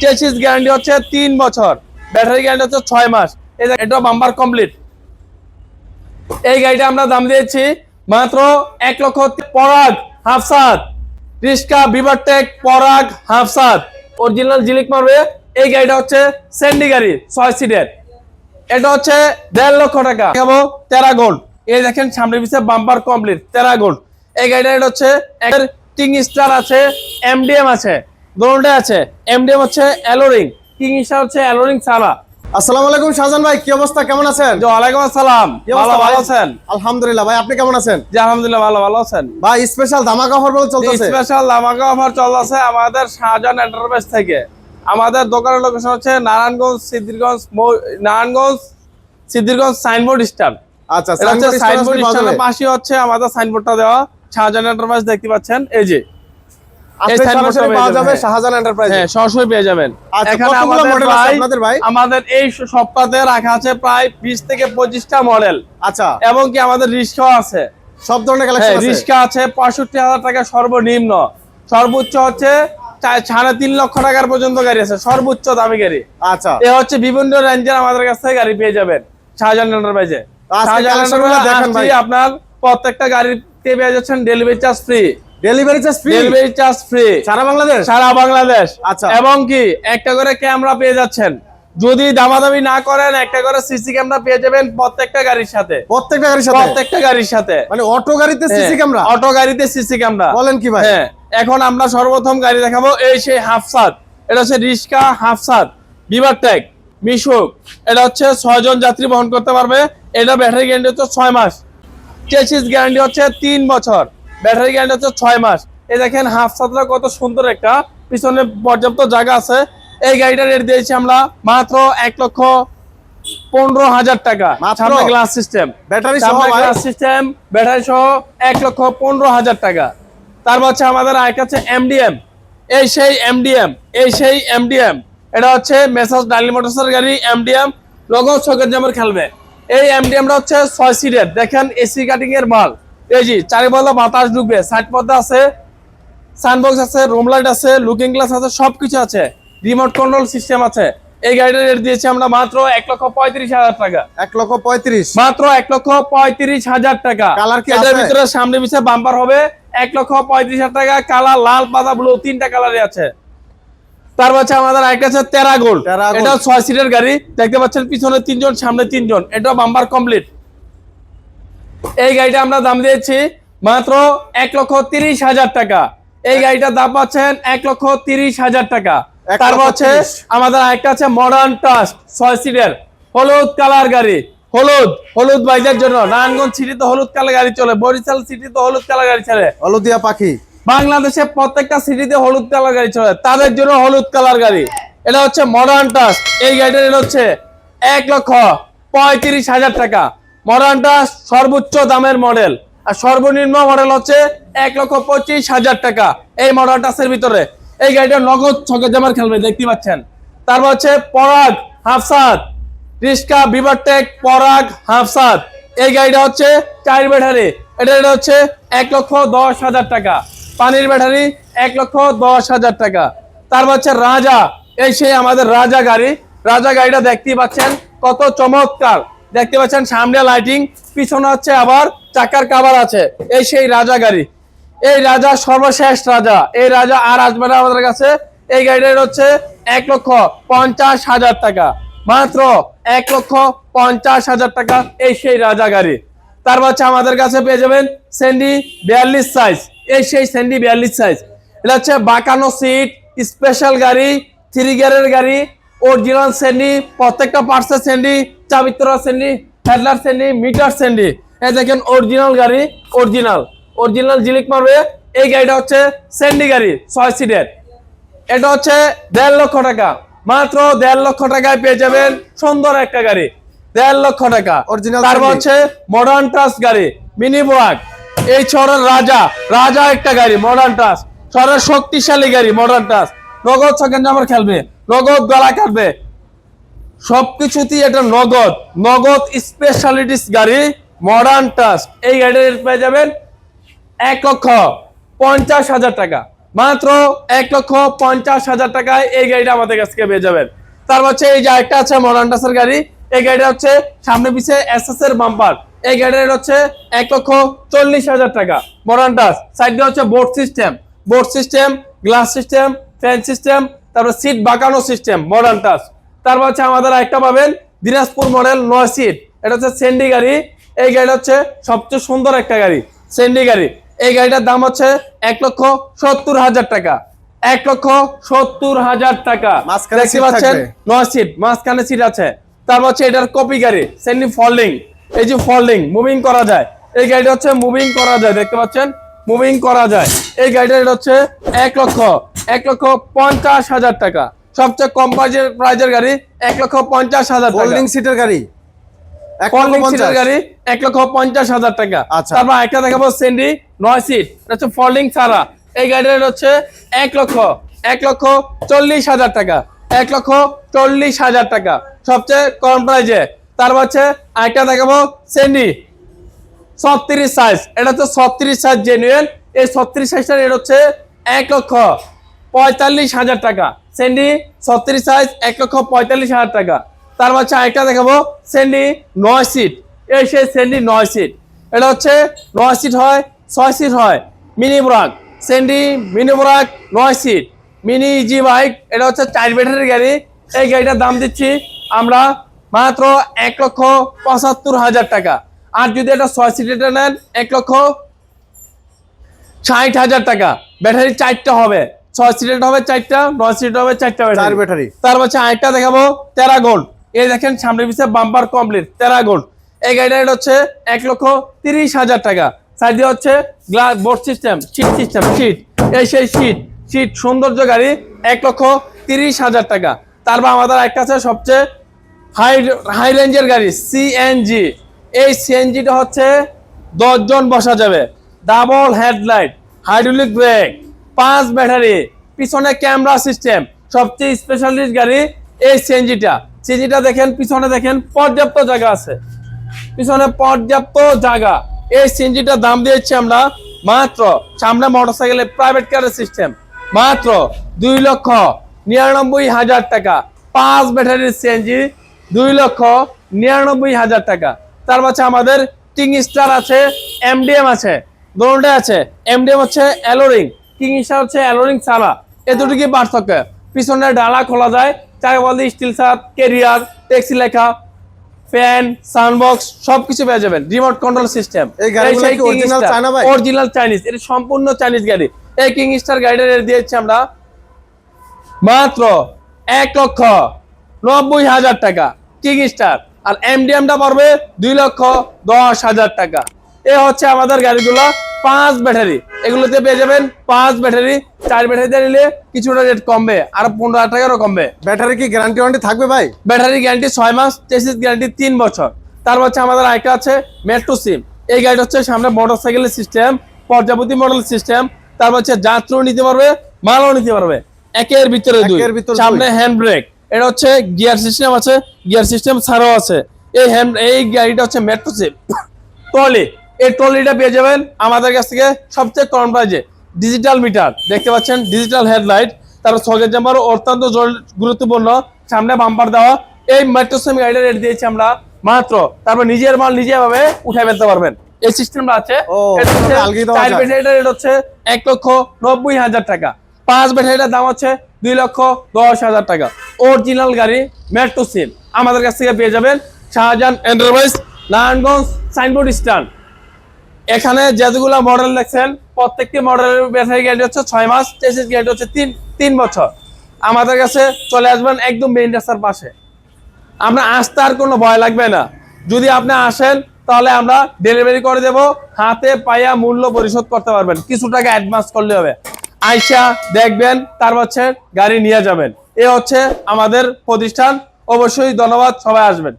Chassis guarantee হচ্ছে 3 বছর, battery guarantee হচ্ছে 6 মাস। এটা বাম্পার কমপ্লিট। এই গাড়িটা আমরা দাম দিয়েছি মাত্র 1 লক্ষ। পরাগ হাফসাত রিস্কা বিভারটেক পরাগ হাফসাত অরিজিনাল জিলিক মারবে। এই গাড়িটা হচ্ছে স্যান্ডি গাড়ি 6 সিটের। এটা হচ্ছে 1.5 লক্ষ টাকা। দেখাবো টেরা গোল্ড। এই দেখেন সামনের পিছে বাম্পার কমপ্লিট টেরা গোল্ড। এই গাড়িটা এটা হচ্ছে কিং স্টার আছে, এমডিএম আছে, দুটোটাই আছে। এমডিএম হচ্ছে অ্যালোরিং, কিং স্টার হচ্ছে অ্যালোরিং ছাড়া। আসসালামু আলাইকুম শাহজাহান ভাই, কি অবস্থা, কেমন আছেন? ওয়ালাইকুম আসসালাম। ভালো আছেন? আলহামদুলিল্লাহ ভাই, আপনি কেমন আছেন? জি আলহামদুলিল্লাহ ভালো আছেন ভাই। স্পেশাল ধামাকা অফার বলে চলতেছে। স্পেশাল ধামাকা অফার চলতেছে আমাদের শাহজাহান এন্টারপ্রাইজ থেকে। আমাদের দোকানের লোকেশন হচ্ছে নারায়ণগঞ্জ সিদ্ধিরগঞ্জ সাইনবোর্ড স্ট্যান্ড। আচ্ছা, সাইনবোর্ড স্ট্যান্ডের পাশে হচ্ছে আমাদের সাইনবোর্ডটা দেওয়া, শাহজাহান এন্টারপ্রাইজ দেখতে পাচ্ছেন। এই যে আমাদের এই সপ্তাহে রাখা আছে প্রায় 20 থেকে 25টা মডেল। আচ্ছা, এবং কি আমাদের রিস্কাও আছে, সব ধরনের কালেকশন আছে। রিস্কা আছে 65,000 টাকা সর্বনিম্ন, সর্বোচ্চ হচ্ছে 3.5 লক্ষ টাকার পর্যন্ত গাড়ি আছে, সর্বোচ্চ দামি গাড়ি। আচ্ছা, এ হচ্ছে বিভিন্ন রেঞ্জের আমাদের কাছ থেকে গাড়ি পেয়ে যাবেন শাহজাহান এন্টারপ্রাইজে। আপনার প্রত্যেকটা গাড়িতে পেয়ে যাচ্ছেন delivery charge free. Delivery charge free সারা বাংলাদেশ। আচ্ছা, এবং কি একটা করে ক্যামেরা পেয়ে যাচ্ছেন। যদি দামাদামি না করেন একটা করে সিসি ক্যামেরা পেয়ে যাবেন প্রত্যেকটা গাড়ির সাথে। মানে অটো গাড়িতে সিসি ক্যামেরা? অটো গাড়িতে সিসি ক্যামেরা। বলেন কি ভাই? হ্যাঁ, এখন আমরা সর্বপ্রথম গাড়ি দেখাবো এই সেই হাফসাত। এটা হচ্ছে রিস্কা হাফসাত বিভারটেক মিশুক। এটা হচ্ছে 6 জন যাত্রী বহন করতে পারবে। এটা ব্যাটারি গ্যারান্টি হচ্ছে 6 মাস, চেসিস গ্যারান্টি হচ্ছে 3 বছর, ব্যাটারি গ্যারান্টি হচ্ছে 6 মাস। এই দেখেন হাফসাতটা কত সুন্দর, একটা পিছনে পর্যাপ্ত জায়গা আছে। এই গাড়িটা রেট দিয়েছি আমরা মাত্র 1,15,000 টাকা। সামনে গ্লাস সিস্টেম, ব্যাটারি সহ 1,15,000 টাকা। তারপর হচ্ছে আমাদের আরেকটা আছে এমডিএম। এই সেই এমডিএম এটা হচ্ছে মেসার্স ডালি মোটরসের গাড়ি এমডিএম, লোগো চকের জামের খেলবে। এই এমডিএমটা হচ্ছে 6 সিটের। দেখেন এসি কাটিং এর মাল। এই জি চারিপাল্লা বাতাস ঢুকবে, সাইড পর্দা আছে, সানবক্স আছে, রুম লাইট আছে, লুকিং গ্লাস আছে, সবকিছু আছে, রিমোট কন্ট্রোল সিস্টেম আছে। এই গাড়িটা রেট দিয়েছি আমরা মাত্র 1,35,000 টাকা। 1,35,000 মাত্র 1,35,000 টাকা। কালার কি এটার ভিতরে সামনে পিছে বাম্পার হবে। 1,35,000 টাকা। কালার লাল, পাতা, ব্লু 3টা কালারে আছে। তারপর হচ্ছে আমাদের আরেকটা আছে টেরা গোল্ড। এটা 6 সিটের গাড়ি, দেখতে পাচ্ছেন পিছনে 3 জন সামনে 3 জন। এটা বাম্পার কমপ্লিট। এই গাড়িটা আমরা দাম দিয়েছি মাত্র 1,30,000 টাকা। এই গাড়িটার দাম পাচ্ছেন 1,30,000 টাকা। তারপর হচ্ছে আমাদের আরেকটা আছে মডার্ন টাস্ক 6 সিটের হলুদ কালার গাড়ি। হলুদ বাইজের জন্য নারায়ণগঞ্জ সিটিতে হলুদ কালার গাড়ি চলে, বরিশাল সিটিতে হলুদ কালার গাড়ি চলে, হলুদিয়া পাখি। বাংলাদেশে প্রত্যেকটা সিটিতে হলুদ কালার গাড়ি চলে, তাদের জন্য হলুদ কালার গাড়ি। এটা হচ্ছে মডার্ন টাস্ক। এই গাড়িটার রেট হচ্ছে 1,35,000 টাকা। মডার্ন টাস্ক সর্বোচ্চ দামের মডেল, আর সর্বনিম্ন মডেল হচ্ছে 1,25,000 টাকা। এই মডার্ন টাস্কের ভিতরে এই গাড়িটা নগদ ছকের জামার খেলবে, দেখতে পাচ্ছেন। তারপর হচ্ছে পরাগ হাফসাত রিস্কা বিভারটেক পরাগ হাফসাত। এই গাড়িটা হচ্ছে 4 ব্যাটারি। এটা হচ্ছে 1,10,000 টাকা। পানির ব্যাটারি 1,10,000 টাকা। তারপর হচ্ছে রাজা। এই সেই আমাদের রাজা গাড়ি। রাজা গাড়িটা দেখতে পাচ্ছেন কত চমৎকার, দেখতে পাচ্ছেন সামনে লাইটিং, পিছনে হচ্ছে আবার চাকার কভার আছে। এই সেই রাজা গাড়ি। এই রাজা সর্বশেষ রাজা। এই রাজা আর আসবে না আমাদের কাছে। এই গাড়িটার হচ্ছে 1,50,000 টাকা। মাত্র 1,50,000 টাকা এই সেই রাজা গাড়ি। তারপর হচ্ছে আমাদের কাছে পেয়ে যাবেন স্যান্ডি 42 সাইজ। এই সেই স্যান্ডি 42 সাইজ। এটা হচ্ছে বাঁকানো সিট, স্পেশাল গাড়ি, 3 গিয়ারের গাড়ি, অরিজিনাল স্যান্ডি, প্রত্যেকটা পার্টসের স্যান্ডি, চাবিত্রা স্যান্ডি, হেডলাইট স্যান্ডি, মিটার স্যান্ডি। এই দেখেন অরিজিনাল গাড়ি, অরিজিনাল জিলিক মারবে। এই গাড়িটা হচ্ছে স্যান্ডি গাড়ি 6 সিটের। এটা হচ্ছে 1.5 লক্ষ টাকা। মাত্র 1.5 লক্ষ টাকায় পেয়ে যাবেন সুন্দর একটা গাড়ি, 1.5 লক্ষ টাকা। তারপর হচ্ছে মডার্ন টাচ গাড়ি মিনি ব্রাক। এই শহরের রাজা একটা গাড়ি মডার্ন টাচ, শহরের শক্তিশালী গাড়ি মডার্ন টাচ। নগদ সেকেন্ড নাম্বার খেলবে, নগদ গলা কাটবে, সবকিছুতেই এটা নগদ স্পেশালিটিস গাড়ি মডার্ন টাচ। এই গাড়ির পেয়ে যাবেন 1,50,000 টাকা। মাত্র 1,50,000 টাকায় এই গাড়িটা আমাদের কাছ থেকে পেয়ে যাবেন। তারপর হচ্ছে এই যে একটা আছে মডার্ন টাসের গাড়ি, এই গাড়িটা হচ্ছে সামনে পিছে এসএস এর বাম্পার, এই গাড়ির হচ্ছে 1,40,000 টাকা। মডার্ন টাস সাইড দিয়ে হচ্ছে board system, glass system, fan system, তারপর সিট বাঁকানো সিস্টেম, মডার্ন টাস। তারপর হচ্ছে আমাদের একটা পাবেন দিনাজপুর মডেল 9 সিট, এটা হচ্ছে সেন্ডি গাড়ি। এই গাড়িটা হচ্ছে সবচেয়ে সুন্দর একটা গাড়ি, সেন্ডি গাড়ি। এই গাড়িটার দাম হচ্ছে 1,70,000 টাকা, 1,70,000 টাকা। দেখতে পাচ্ছেন 9 সিট, মাঝখানে সিট আছে। তারপর হচ্ছে এটার কপি গাড়ি, সেন্ডি ফোল্ডিং, এই যে ফোল্ডিং মুভিং করা যায়, এই গাড়িটা হচ্ছে মুভিং করা যায়, দেখতে পাচ্ছেন মুভিং করা যায়। এই গাড়িটা এটা হচ্ছে 1,50,000 টাকা, সবচেয়ে কম প্রাইজের গাড়ি 1,50,000 টাকা। ফোল্ডিং সিটের গাড়ি, ফোল্ডিং সিটের গাড়ি 1,50,000 টাকা। তারপর একটা দেখাবো সেন্ডি 9 সিট, এটা হচ্ছে ফোল্ডিং ছাড়া। এই গাড়িটা হচ্ছে 1,40,000 টাকা, 1,40,000 টাকা, সবচেয়ে কম প্রাইজে। তারপর হচ্ছে একটা দেখাবো সেন্ডি 36 সাইজ, এটা হচ্ছে 36 সাইজ জেনুইন। এই 36 সাইজটা এটা হচ্ছে 1,45,000 টাকা। সেন্ডি 36 সাইজ 1,45,000 টাকা। তার হচ্ছে আরেকটা দেখাবো সেন্ডি 9 সিট, এই সেই সেন্ডি 9 সিট, এটা হচ্ছে 9 সিট হয়, 6 সিট হয়। মিনি ব্রাক সেন্ডি, মিনি ব্রাক 9 সিট, মিনি ইজি বাইক, এটা হচ্ছে 4 ব্যাটারির গাড়ি। এই গাড়িটার দাম দিচ্ছি আমরা মাত্র 1,75,000 টাকা। আর যদি এটা 6 সিটের নেন 1,60,000 টাকা। ব্যাটারি 4টা হবে, 6 সিটের হবে 4টা, 9 সিটের হবে 4টা ব্যাটারি। তার হচ্ছে আরেকটা দেখাবো টেরাগোল্ড, এই দেখেন সামনে পিছিয়ে বাম্পার কমপ্লিট টেরাগোল্ড। এই গাড়িটা এটা হচ্ছে 1,30,000 টাকা। সাইড দিয়ে হচ্ছে গ্লাস বোর্ড সিস্টেম, সিট, এই সেই সিট সৌন্দর্য গাড়ি 1,30,000 টাকা। তারপর আমাদের একটা আছে সবচেয়ে হাই রেঞ্জের গাড়ি সিএনজি। এই সিএনজিটা হচ্ছে 10 জন বসা যাবে, double headlight, hydraulic break, 5 battery, পিছনে ক্যামেরা সিস্টেম, সবচেয়ে স্পেশালিস্ট গাড়ি এই সিএনজিটা দেখেন, পিছনে দেখেন পর্যাপ্ত জায়গা আছে, পিছনে পর্যাপ্ত জায়গা। এই সিএনজিটার দাম দিয়েছি আমরা মাত্র, সামনে মোটরসাইকেলে প্রাইভেট কারের সিস্টেম, মাত্র 2,99,000 টাকা। 5 ব্যাটারির সিএনজি 2,99,000 টাকা। তার পাশে আমাদের কিং স্টার আছে, এমডিএম আছে, দুটোটাই আছে। এমডিএম হচ্ছে অ্যালোরিং, কিং স্টার হচ্ছে অ্যালোরিং ছাড়া। এ দুটো কি পার্থক্য? পিছনে ডালা খোলা যায়, চাকা বল দিয়ে স্টিল সাপ, ক্যারিয়ার, ট্যাক্সি লেখা, ফ্যান, সাউন্ডবক্স সবকিছু পেয়ে যাবেন, remote control system. Original Chinese, এটা সম্পূর্ণ চাইনিজ গাড়ি। এই কিং স্টার গাড়িটা দিয়েছি আমরা মাত্র 1,90,000 টাকা কিং স্টার। আর এমডিএমটা পড়বে 2,10,000 টাকা। এ হচ্ছে আমাদের গাড়িগুলো 5 ব্যাটারি, এগুলোতে পেয়ে যাবেন 5 ব্যাটারি। 4 ব্যাটারিতে নিলে কিছুটা রেট কমবে, আর 15,000 টাকারও কমবে। ব্যাটারি কি গ্যারান্টি ওয়ারেন্টি থাকবে ভাই? ব্যাটারি গ্যারান্টি 6 মাস, চেসিস গ্যারান্টি 3 বছর। তারপর হচ্ছে আমাদের আরেকটা আছে মেট্রো সিম। এই গাড়িটা হচ্ছে সামনে মোটরসাইকেলের সিস্টেম, পর্যাবতী মডেল সিস্টেম। তারপর হচ্ছে যাত্রীও নিতে পারবে, মালও নিতে পারবে, একের ভিতরে 2। সামনে হ্যান্ড ব্রেক, এটা হচ্ছে গিয়ার সিস্টেম আছে, গিয়ার সিস্টেম ছাড়াও আছে। এই গাড়িটা হচ্ছে মেট্রো সিম। ট্রলি, এই ট্রলিটা পেয়ে যাবেন আমাদের কাছ থেকে সবচেয়ে কম প্রাইজে। ডিজিটাল মিটার দেখতে পাচ্ছেন, ডিজিটাল হেডলাইট, তারপর সকেট জাম্পার অত্যন্ত গুরুত্বপূর্ণ, সামনে বাম্পার দেওয়া। এই মেট্রো সিম গাড়িটা রেট দিয়েছি আমরা মাত্র, তারপর নিজের মাল নিজে ভাবে উঠে ফেলতে পারবেন, এই সিস্টেমটা আছে। 4 ব্যাটারিটার রেট হচ্ছে 1,90,000 টাকা। 5 ব্যাটারিটার দাম হচ্ছে 2,10,000 টাকা। অরিজিনাল গাড়ি মেট্রো সিম আমাদের কাছ থেকে পেয়ে যাবেন Shahjahan enterprise, Narayanganj signboard stand. এখানে যেগুলো মডেল দেখছেন প্রত্যেকটি মডেলের ব্যাটারি গ্যারান্টি হচ্ছে 6 মাস, চেসিস গ্যারান্টি হচ্ছে 3 বছর। আমাদের কাছে চলে আসবেন একদম মেইন রাস্তার পাশে, আমরা আসতে আর কোনো ভয় লাগবে না। যদি আপনি আসেন তাহলে আমরা ডেলিভারি করে দেব, হাতে পাইয়া মূল্য পরিশোধ করতে পারবেন, কিছু টাকা অ্যাডভান্স করলে হবে। আইসা দেখবেন, তারপর হচ্ছে গাড়ি নিয়ে যাবেন। এ হচ্ছে আমাদের প্রতিষ্ঠান। অবশ্যই ধন্যবাদ, সবাই আসবেন।